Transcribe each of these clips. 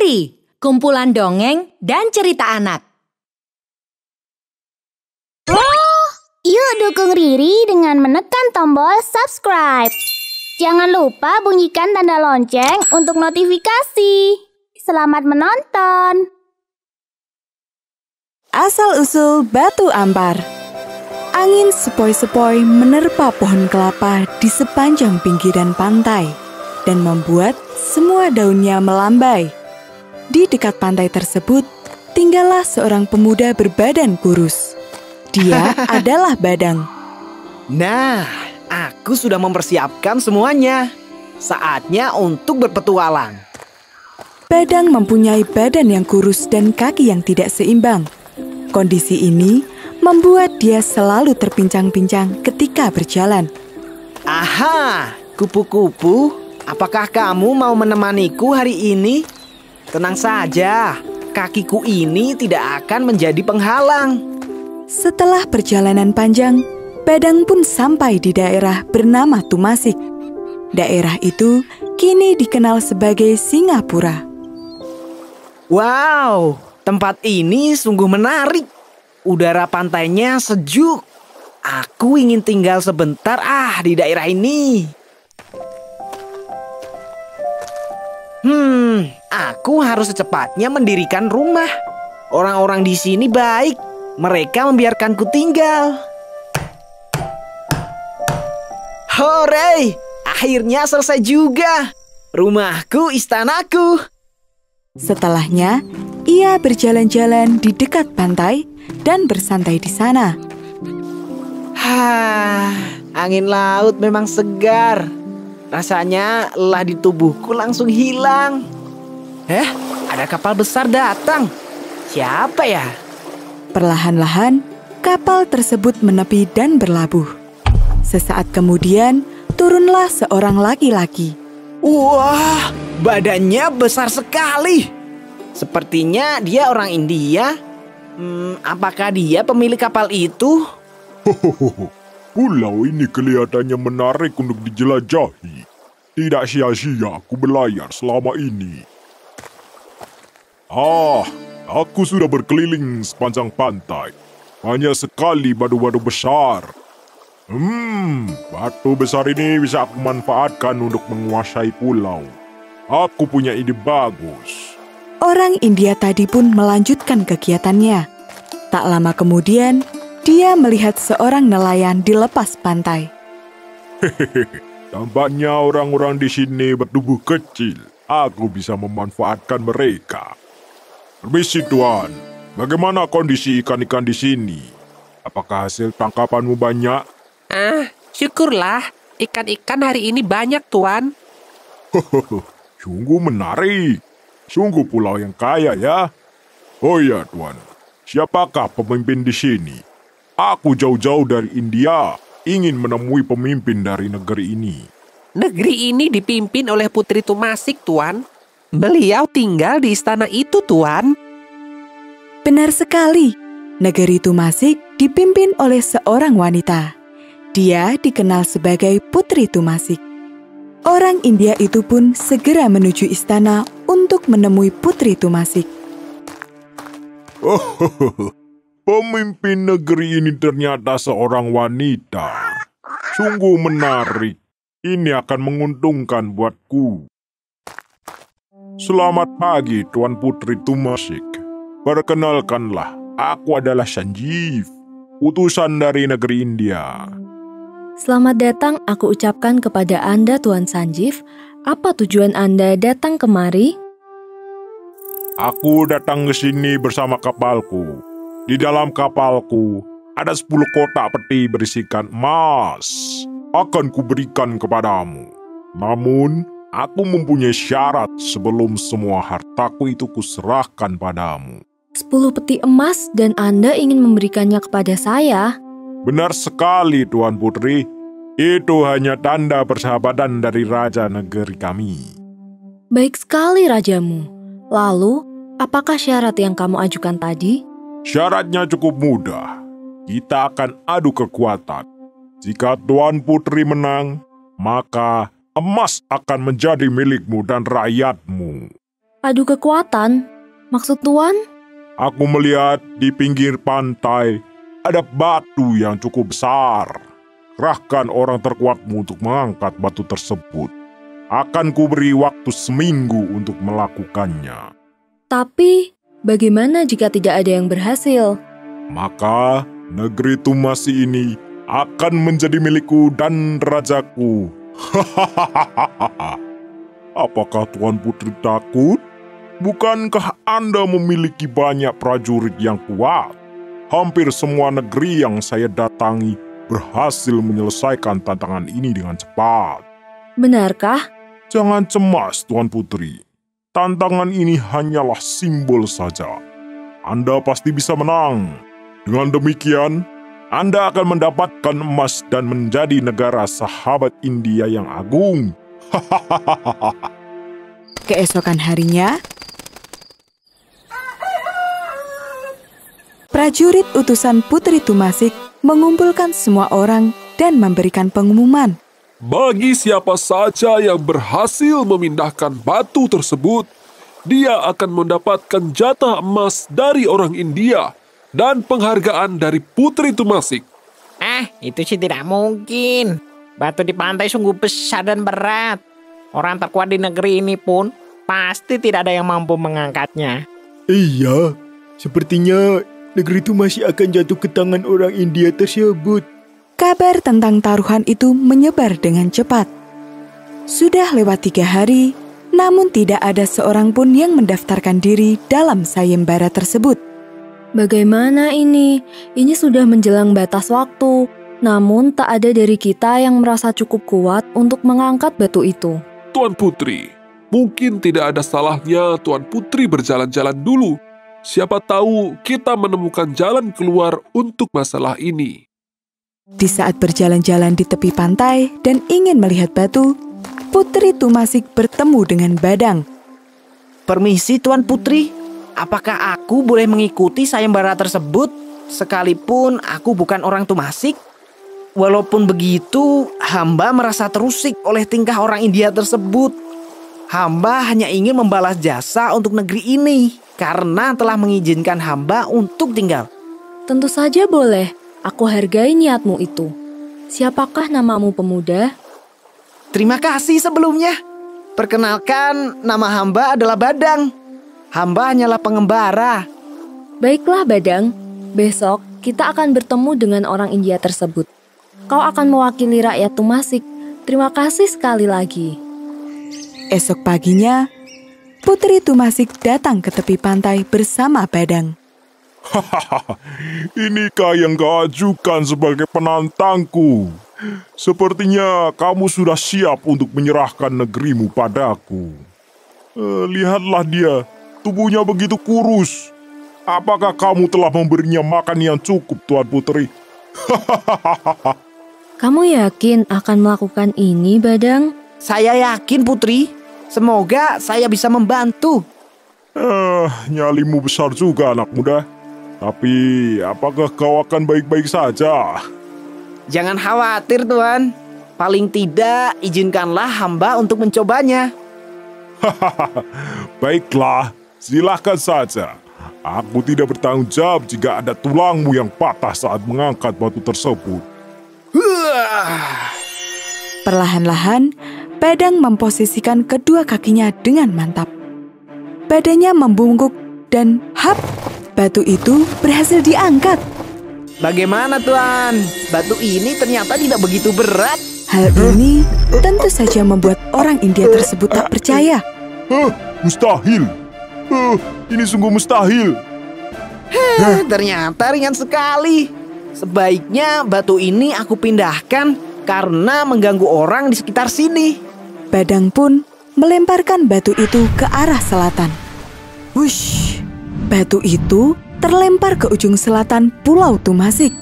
Kongri, kumpulan dongeng dan cerita anak. Yuk dukung Riri dengan menekan tombol subscribe. Jangan lupa bunyikan tanda lonceng untuk notifikasi. Selamat menonton. Asal-usul Batu Ampar. Angin sepoi-sepoi menerpa pohon kelapa di sepanjang pinggiran pantai dan membuat semua daunnya melambai. Di dekat pantai tersebut, tinggallah seorang pemuda berbadan kurus. Dia adalah Badang. Nah, aku sudah mempersiapkan semuanya. Saatnya untuk berpetualang. Badang mempunyai badan yang kurus dan kaki yang tidak seimbang. Kondisi ini membuat dia selalu terpincang-pincang ketika berjalan. Aha, kupu-kupu, apakah kamu mau menemaniku hari ini? Tenang saja, kakiku ini tidak akan menjadi penghalang. Setelah perjalanan panjang, Badang pun sampai di daerah bernama Tumasik. Daerah itu kini dikenal sebagai Singapura. Wow, tempat ini sungguh menarik. Udara pantainya sejuk. Aku ingin tinggal sebentar di daerah ini. Aku harus secepatnya mendirikan rumah. Orang-orang di sini baik. Mereka membiarkanku tinggal. Hore! Akhirnya selesai juga. Rumahku, istanaku. Setelahnya, ia berjalan-jalan di dekat pantai dan bersantai di sana. Angin laut memang segar. Rasanya lelah di tubuhku langsung hilang. Ada kapal besar datang. Siapa ya? Perlahan-lahan, kapal tersebut menepi dan berlabuh. Sesaat kemudian, turunlah seorang laki-laki. Wah, badannya besar sekali. Sepertinya dia orang India. Apakah dia pemilik kapal itu? Pulau ini kelihatannya menarik untuk dijelajahi. Tidak sia-sia aku berlayar selama ini. Aku sudah berkeliling sepanjang pantai. Banyak sekali batu-batu besar. Batu besar ini bisa aku manfaatkan untuk menguasai pulau. Aku punya ide bagus. Orang India tadi pun melanjutkan kegiatannya. Tak lama kemudian, dia melihat seorang nelayan di lepas pantai. Tampaknya orang-orang di sini bertubuh kecil. Aku bisa memanfaatkan mereka. Permisi Tuan, bagaimana kondisi ikan-ikan di sini? Apakah hasil tangkapanmu banyak? Syukurlah, ikan-ikan hari ini banyak, Tuan. Sungguh menarik. Sungguh pulau yang kaya ya. Oh ya Tuan, siapakah pemimpin di sini? Aku jauh-jauh dari India, ingin menemui pemimpin dari negeri ini. Negeri ini dipimpin oleh Putri Tumasik, Tuan. Beliau tinggal di istana itu, Tuan. Benar sekali, negeri Tumasik dipimpin oleh seorang wanita. Dia dikenal sebagai Putri Tumasik. Orang India itu pun segera menuju istana untuk menemui Putri Tumasik. Pemimpin negeri ini ternyata seorang wanita. Sungguh menarik. Ini akan menguntungkan buatku. Selamat pagi, Tuan Putri Tumasik. Perkenalkanlah, aku adalah Sanjeev, utusan dari negeri India. Selamat datang aku ucapkan kepada Anda, Tuan Sanjeev. Apa tujuan Anda datang kemari? Aku datang ke sini bersama kapalku. Di dalam kapalku ada 10 kotak peti berisikan emas. Akan kuberikan kepadamu. Namun, aku mempunyai syarat sebelum semua hartaku itu kuserahkan padamu. 10 peti emas dan Anda ingin memberikannya kepada saya? Benar sekali, Tuan Putri. Itu hanya tanda persahabatan dari raja negeri kami. Baik sekali, rajamu. Lalu, apakah syarat yang kamu ajukan tadi? Syaratnya cukup mudah. Kita akan adu kekuatan. Jika Tuan Putri menang, maka emas akan menjadi milikmu dan rakyatmu. Adu kekuatan? Maksud Tuan? Aku melihat di pinggir pantai ada batu yang cukup besar. Kerahkan orang terkuatmu untuk mengangkat batu tersebut. Akan kuberi waktu seminggu untuk melakukannya. Tapi, bagaimana jika tidak ada yang berhasil? Maka negeri Tumasi ini akan menjadi milikku dan rajaku. Apakah Tuan Putri takut? Bukankah Anda memiliki banyak prajurit yang kuat? Hampir semua negeri yang saya datangi berhasil menyelesaikan tantangan ini dengan cepat. Benarkah? Jangan cemas, Tuan Putri. Tantangan ini hanyalah simbol saja. Anda pasti bisa menang. Dengan demikian, Anda akan mendapatkan emas dan menjadi negara sahabat India yang agung. Keesokan harinya, prajurit utusan Putri Tumasik mengumpulkan semua orang dan memberikan pengumuman. Bagi siapa saja yang berhasil memindahkan batu tersebut, dia akan mendapatkan jatah emas dari orang India dan penghargaan dari Putri Tumasik. Itu sih tidak mungkin. Batu di pantai sungguh besar dan berat. Orang terkuat di negeri ini pun pasti tidak ada yang mampu mengangkatnya. Iya, sepertinya negeri itu masih akan jatuh ke tangan orang India tersebut. Kabar tentang taruhan itu menyebar dengan cepat. Sudah lewat 3 hari, namun tidak ada seorang pun yang mendaftarkan diri dalam sayembara tersebut. Bagaimana ini? Ini sudah menjelang batas waktu. Namun tak ada dari kita yang merasa cukup kuat untuk mengangkat batu itu. Tuan Putri, mungkin tidak ada salahnya Tuan Putri berjalan-jalan dulu. Siapa tahu kita menemukan jalan keluar untuk masalah ini. Di saat berjalan-jalan di tepi pantai dan ingin melihat batu, Putri Tumasik bertemu dengan Badang. Permisi Tuan Putri, apakah aku boleh mengikuti sayembara tersebut sekalipun aku bukan orang Tumasik? Walaupun begitu, hamba merasa terusik oleh tingkah orang India tersebut. Hamba hanya ingin membalas jasa untuk negeri ini karena telah mengizinkan hamba untuk tinggal. Tentu saja boleh. Aku hargai niatmu itu. Siapakah namamu, pemuda? Terima kasih sebelumnya. Perkenalkan, nama hamba adalah Badang. Hamba hanyalah pengembara. Baiklah, Badang. Besok kita akan bertemu dengan orang India tersebut. Kau akan mewakili rakyat Tumasik. Terima kasih sekali lagi. Esok paginya, Putri Tumasik datang ke tepi pantai bersama Badang. Inikah yang kau ajukan sebagai penantangku? Sepertinya kamu sudah siap untuk menyerahkan negerimu padaku. Lihatlah dia, tubuhnya begitu kurus. Apakah kamu telah memberinya makan yang cukup, Tuan Putri? Kamu yakin akan melakukan ini, Badang? Saya yakin, Putri. Semoga saya bisa membantu. Nyalimu besar juga, anak muda. Tapi, apakah kau akan baik-baik saja? Jangan khawatir, Tuan. Paling tidak, izinkanlah hamba untuk mencobanya. Baiklah, silakan saja. Aku tidak bertanggung jawab jika ada tulangmu yang patah saat mengangkat batu tersebut. Perlahan-lahan, Badang memposisikan kedua kakinya dengan mantap. Badannya membungkuk dan hap, batu itu berhasil diangkat. Bagaimana, Tuan? Batu ini ternyata tidak begitu berat. Hal ini tentu saja membuat orang India tersebut tak percaya. Mustahil. Ini sungguh mustahil. Ternyata ringan sekali. Sebaiknya batu ini aku pindahkan karena mengganggu orang di sekitar sini. Badang pun melemparkan batu itu ke arah selatan. Wush! Batu itu terlempar ke ujung selatan Pulau Tumasik.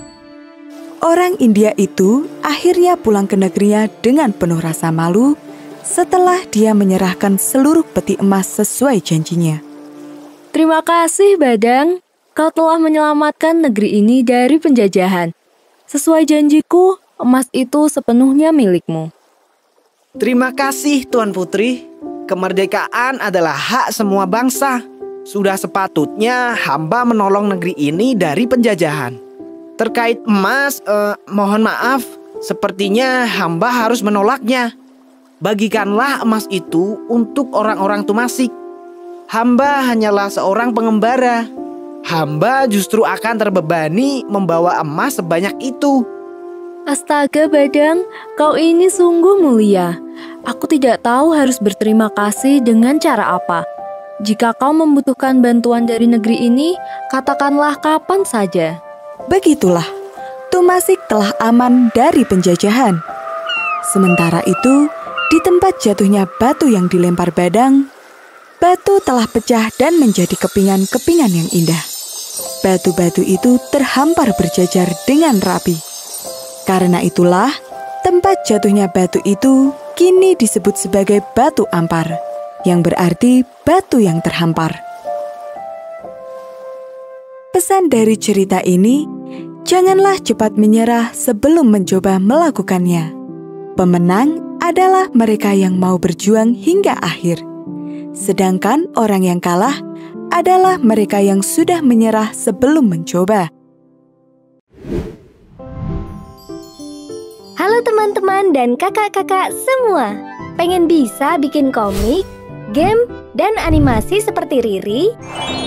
Orang India itu akhirnya pulang ke negerinya dengan penuh rasa malu setelah dia menyerahkan seluruh peti emas sesuai janjinya. Terima kasih, Badang. Kau telah menyelamatkan negeri ini dari penjajahan. Sesuai janjiku, emas itu sepenuhnya milikmu. Terima kasih, Tuan Putri. kemerdekaan adalah hak semua bangsa. Sudah sepatutnya hamba menolong negeri ini dari penjajahan. Terkait emas, mohon maaf, sepertinya hamba harus menolaknya. Bagikanlah emas itu untuk orang-orang Tumasik. Hamba hanyalah seorang pengembara. Hamba justru akan terbebani membawa emas sebanyak itu. Astaga Badang, kau ini sungguh mulia. Aku tidak tahu harus berterima kasih dengan cara apa. Jika kau membutuhkan bantuan dari negeri ini, katakanlah kapan saja. Begitulah, Tumasik telah aman dari penjajahan. Sementara itu, di tempat jatuhnya batu yang dilempar Badang, batu telah pecah dan menjadi kepingan-kepingan yang indah. Batu-batu itu terhampar berjajar dengan rapi. Karena itulah, tempat jatuhnya batu itu kini disebut sebagai Batu Ampar, yang berarti batu yang terhampar. Pesan dari cerita ini, janganlah cepat menyerah sebelum mencoba melakukannya. Pemenang adalah mereka yang mau berjuang hingga akhir. Sedangkan orang yang kalah adalah mereka yang sudah menyerah sebelum mencoba. Halo teman-teman dan kakak-kakak semua. Pengen bisa bikin komik, game, dan animasi seperti Riri?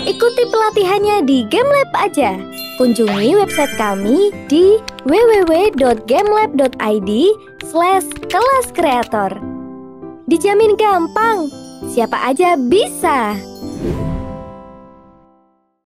Ikuti pelatihannya di GameLab aja. Kunjungi website kami di www.gamelab.id/kelas kreator. Dijamin gampang, siapa aja bisa.